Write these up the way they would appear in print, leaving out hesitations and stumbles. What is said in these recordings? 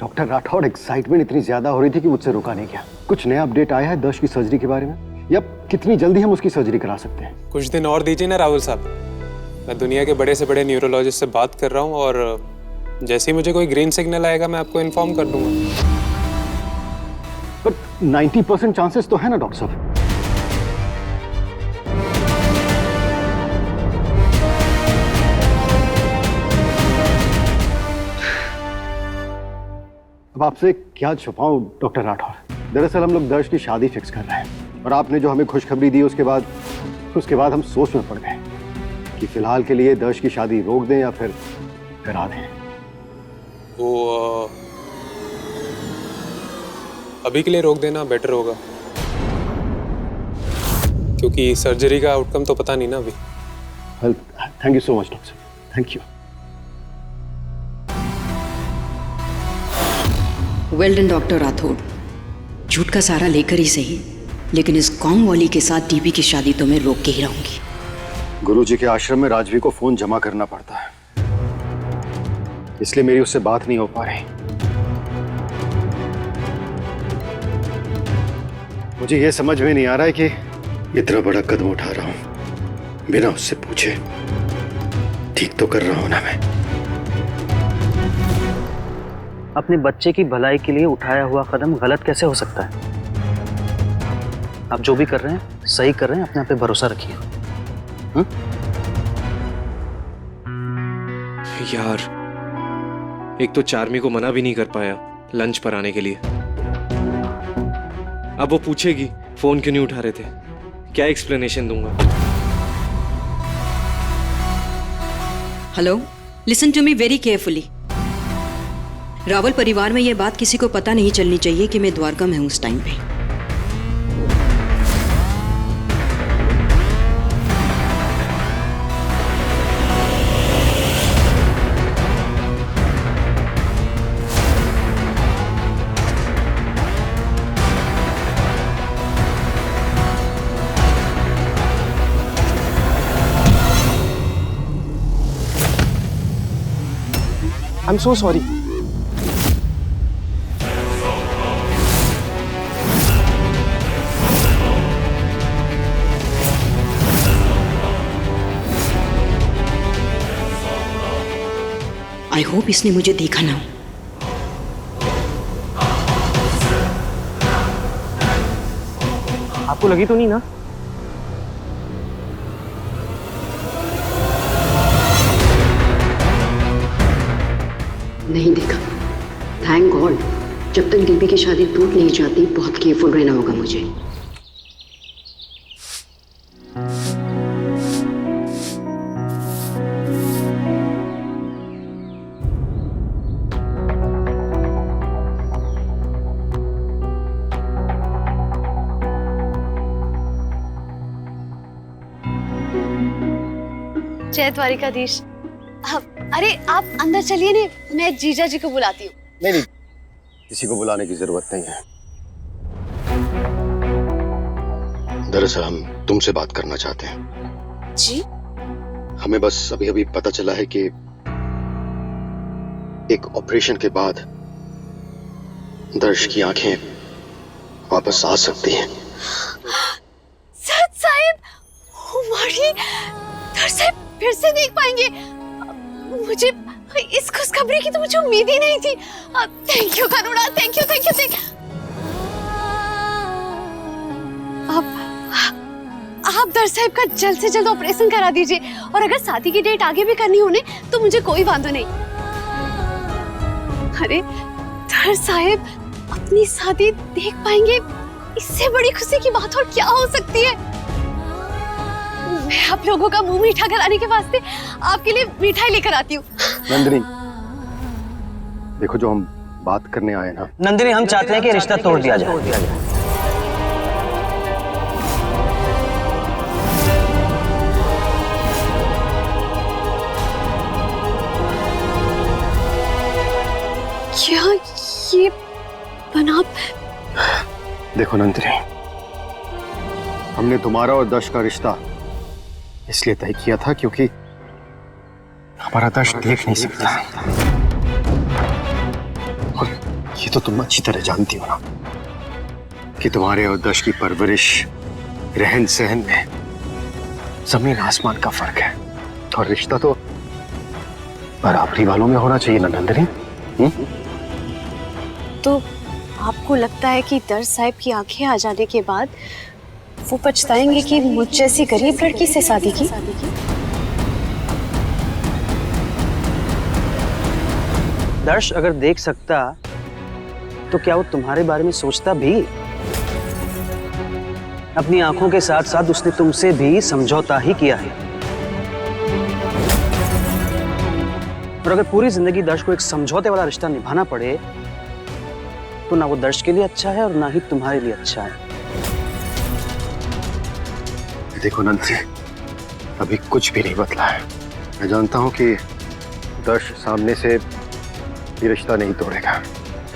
Doctor Rathore, excitement इतनी ज्यादा हो रही थी कि मुझसे रुका नहीं गया। कुछ नया अपडेट आया है दर्श की सर्जरी के बारे में, या कितनी जल्दी हम उसकी सर्जरी करा सकते हैं? कुछ दिन और दीजिए ना राहुल साहब, मैं दुनिया के बड़े से बड़े न्यूरोलॉजिस्ट से बात कर रहा हूँ और जैसे ही मुझे कोई ग्रीन सिग्नल आएगा मैं आपको इन्फॉर्म कर दूंगा। पर 90% चांसेस तो है ना डॉक्टर साहब? अब आपसे क्या छुपाऊं डॉक्टर राठौर, दरअसल हम लोग दर्श की शादी फिक्स कर रहे हैं और आपने जो हमें खुशखबरी दी उसके बाद हम सोच में पड़ गए कि फिलहाल के लिए दर्श की शादी रोक दें या फिर करा दें। वो अभी के लिए रोक देना बेटर होगा, क्योंकि सर्जरी का आउटकम तो पता नहीं ना अभी। Thank you so much doctor, thank you. Well done doctor Rathore, झूठ का सहारा लेकर ही सही, लेकिन इस कॉम वाली के साथ डीबी की शादी तो मैं रोक के ही रहूंगी। गुरुजी के आश्रम में राजवी को फोन जमा करना पड़ता है, इसलिए मेरी उससे बात नहीं हो पा रही। मुझे यह समझ में नहीं आ रहा है कि इतना बड़ा कदम उठा रहा हूं बिना उससे पूछे। ठीक तो कर रहा हूं ना मैं? अपने बच्चे की भलाई के लिए उठाया हुआ कदम गलत कैसे हो सकता है? आप जो भी कर रहे हैं सही कर रहे हैं, अपने आप पे भरोसा रखिए। यार, एक तो चार्मी को मना भी नहीं कर पाया लंच पर आने के लिए। अब वो पूछेगी फोन क्यों नहीं उठा रहे थे, क्या एक्सप्लेनेशन दूंगा? Hello, listen to me very carefully. Rawal परिवार में यह बात किसी को पता नहीं चलनी चाहिए कि मैं द्वारका में हूं उस टाइम पे। I am so sorry. I hope इसने मुझे देखा ना हो। आपको लगी तो नहीं ना? नहीं देखा, थैंक गॉड। जब तक डीबी की शादी टूट नहीं जाती बहुत केयरफुल रहना होगा मुझे। जय द्वारिकाधीश। अरे आप अंदर चलिए, नहीं मैं जीजा जी को बुलाती हूँ। नहीं, किसी को बुलाने की जरूरत नहीं है। दरअसल हम तुमसे बात करना चाहते हैं। जी? हमें बस अभी अभी पता चला है कि एक ऑपरेशन के बाद दर्श की आंखें वापस आ सकती हैं। सच साहिब, हमारी दर्श साहिब फिर से देख पाएंगे? मुझे इस खुशखबरी की तो मुझे उम्मीद ही नहीं थी। Thank you Karuna, thank you thank you. आप दर्श साहिब का जल्द से जल्द ऑपरेशन करा दीजिए, और अगर शादी की डेट आगे भी करनी होने तो मुझे कोई वांधो नहीं। अरे दर्श साहिब अपनी शादी देख पाएंगे, इससे बड़ी खुशी की बात और क्या हो सकती है। मैं आप लोगों का मुंह मीठा कराने के वास्ते आपके लिए मिठाई लेकर आती हूँ। नंदिनी, देखो जो हम बात करने आए ना। नंदिनी, हम चाहते हैं कि रिश्ता तोड़ दिया जाए। क्या ये बना? देखो नंदिनी, हमने तुम्हारा और दर्श का रिश्ता इसलिए तय किया था क्योंकि हमारा दर्श देख नहीं सकता ये तो तुम अच्छी तरह जानती हो ना कि तुम्हारे और दर्श की परवरिश, रहन सहन में जमीन आसमान का फर्क है। और रिश्ता तो बराबरी वालों में होना चाहिए ना नंदिनी। तो आपको लगता है कि दर्श साहब की आंखें आ जाने के बाद वो पछताएंगे कि मुझ जैसी गरीब लड़की से शादी की? दर्श अगर देख सकता तो क्या वो तुम्हारे बारे में सोचता भी? अपनी आंखों के साथ साथ उसने तुमसे भी समझौता ही किया है। और अगर पूरी जिंदगी दर्श को एक समझौते वाला रिश्ता निभाना पड़े तो ना वो दर्श के लिए अच्छा है और ना ही तुम्हारे लिए अच्छा है। देखो नंदी, अभी कुछ भी नहीं बदला है। मैं जानता हूं कि दर्श सामने से ये रिश्ता नहीं तोड़ेगा,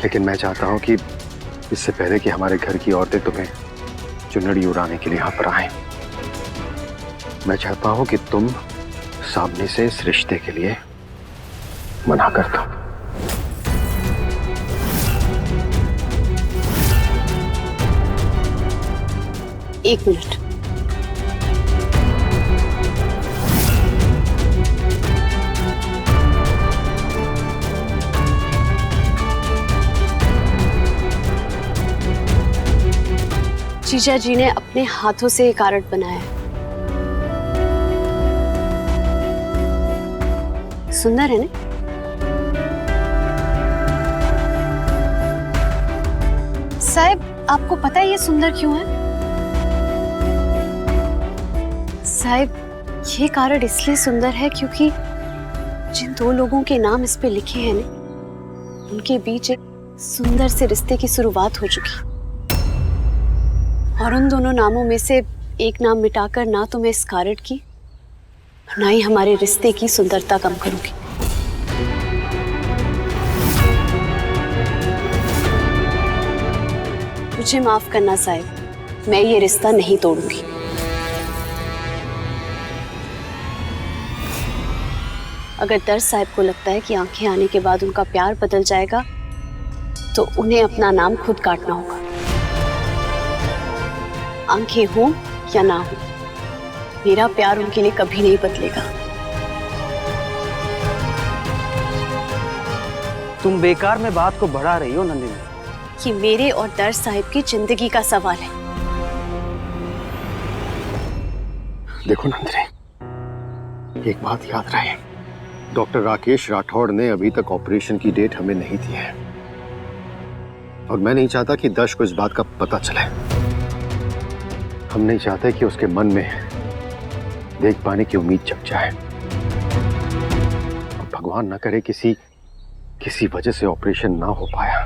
लेकिन मैं चाहता हूं कि इससे पहले कि हमारे घर की औरतें तुम्हें चुनड़ी उड़ाने के लिए यहाँ पर आए, मैं चाहता हूं कि तुम सामने से इस रिश्ते के लिए मना कर दो। एक मिनट। जीजा जी ने अपने हाथों से एक कार्ड बनाया है। सुंदर है ना? साहब, आपको पता है ये सुंदर क्यों है? साहब, ये कार्ड इसलिए सुंदर है क्योंकि जिन दो लोगों के नाम इस पे लिखे हैं ना, उनके बीच एक सुंदर से रिश्ते की शुरुआत हो चुकी। और उन दोनों नामों में से एक नाम मिटाकर ना तो मैं इस कार्ड की ना ही हमारे रिश्ते की सुंदरता कम करूंगी। मुझे माफ करना साहब, मैं ये रिश्ता नहीं तोड़ूंगी। अगर दर्श साहब को लगता है कि आंखें आने के बाद उनका प्यार बदल जाएगा तो उन्हें अपना नाम खुद काटना होगा। आंखें हो या ना हो, मेरा प्यार उनके लिए कभी नहीं बदलेगा। तुम बेकार में बात को बढ़ा रही हो नंदिनी। कि मेरे और दर्श साहब की जिंदगी का सवाल है। देखो नंदिनी, एक बात याद रहे, डॉक्टर राकेश राठौड़ ने अभी तक ऑपरेशन की डेट हमें नहीं दी है और मैं नहीं चाहता कि दर्श को इस बात का पता चले। हम नहीं चाहते कि उसके मन में देख पाने की उम्मीद जग जाए और भगवान ना करे किसी वजह से ऑपरेशन ना हो पाया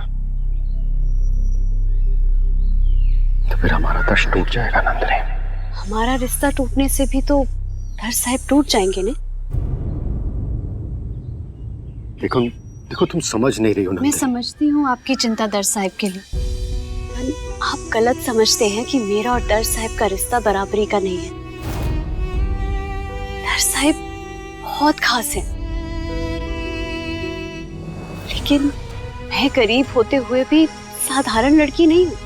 तो फिर हमारा दर्श टूट जाएगा नंदिनी। हमारा रिश्ता टूटने से भी तो दर्श साहब टूट जाएंगे ने? देखो तुम समझ नहीं रही हो नंदिनी। मैं समझती हूँ आपकी चिंता दर्श साहब के लिए। आप गलत समझते हैं कि मेरा और दर्श साहब का रिश्ता बराबरी का नहीं है। दर्श साहब बहुत खास है, लेकिन मैं गरीब होते हुए भी साधारण लड़की नहीं हूँ।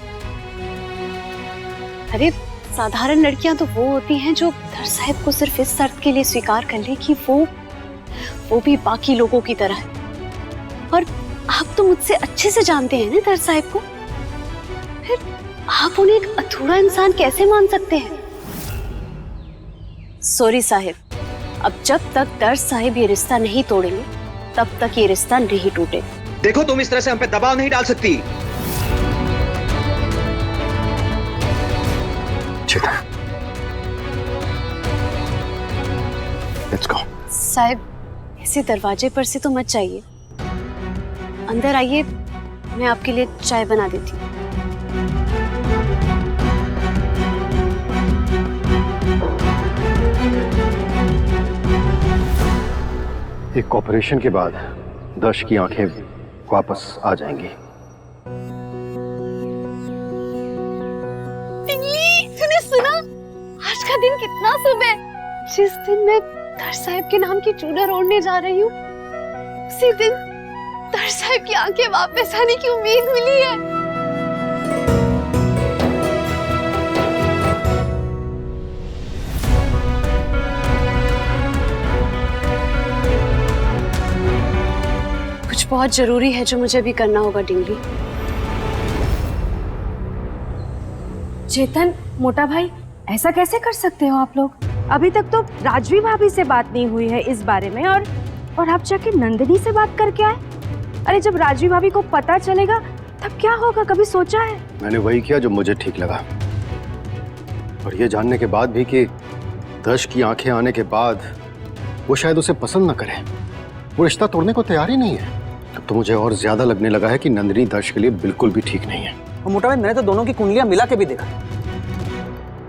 अरे साधारण लड़कियां तो वो होती हैं जो दर्श साहब को सिर्फ इस शर्त के लिए स्वीकार कर ले कि वो भी बाकी लोगों की तरह है। और आप तो मुझसे अच्छे से जानते हैं ना दर्श साहब को, फिर आप उन्हें एक अधूरा इंसान कैसे मान सकते हैं? सॉरी साहिब, अब जब तक दर्श साहिब ये रिश्ता नहीं तोड़ेंगे तब तक ये रिश्ता नहीं टूटेगा। देखो, तुम इस तरह से हम पे दबाव नहीं डाल सकती। Let's go. साहिब, ऐसे दरवाजे पर से तो मत जाइए, अंदर आइए, मैं आपके लिए चाय बना देती हूँ। एक ऑपरेशन के बाद दर्श की आंखें वापस आ जाएंगी। तूने सुना? आज का दिन कितना शुभ है। जिस दिन मैं दर्श साहब के नाम की चूड़र ओढ़ने जा रही हूँ, उसी दिन दर साहब की आंखें वापस आने की उम्मीद मिली है। कुछ बहुत जरूरी है जो मुझे भी करना होगा डिंगली। चेतन, मोटा भाई, ऐसा कैसे कर सकते हो आप लोग? अभी तक तो राजवी भाभी से बात नहीं हुई है इस बारे में, और आप जाके नंदिनी से बात करके आए। अरे जब राजवी भाभी को पता चलेगा तब क्या होगा, कभी सोचा है? मैंने वही किया जो मुझे ठीक लगा, और ये जानने के बाद भी कि दर्श की आंखें आने के बाद वो शायद उसे पसंद न करे, वो रिश्ता तोड़ने को तैयार ही नहीं है, तब तो मुझे और ज्यादा लगने लगा है कि नंदिनी दर्श के लिए बिल्कुल भी ठीक नहीं है। और मोटा भाई, मैंने तो दोनों की कुंडलियां मिला के भी देखा,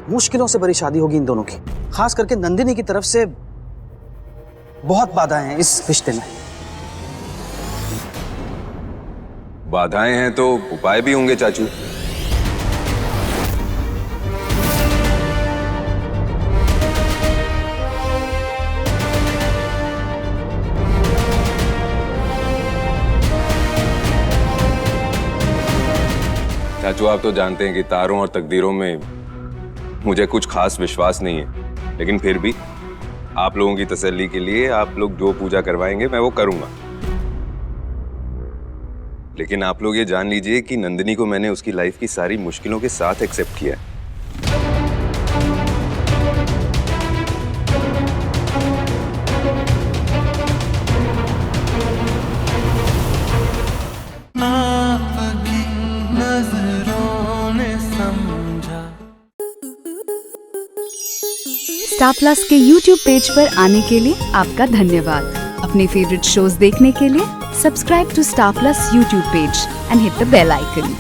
मुश्किलों से बड़ी शादी होगी इन दोनों की। खास करके नंदिनी की तरफ से बहुत बाधाएं हैं इस रिश्ते में। बाधाएं हैं तो उपाय भी होंगे चाचू। चाचू, आप तो जानते हैं कि तारों और तकदीरों में मुझे कुछ खास विश्वास नहीं है, लेकिन फिर भी आप लोगों की तसल्ली के लिए आप लोग जो पूजा करवाएंगे मैं वो करूंगा। लेकिन आप लोग ये जान लीजिए कि नंदिनी को मैंने उसकी लाइफ की सारी मुश्किलों के साथ एक्सेप्ट किया है। स्टार प्लस के YouTube पेज पर आने के लिए आपका धन्यवाद। अपने फेवरेट शोज देखने के लिए subscribe to star plus YouTube page and hit the bell icon.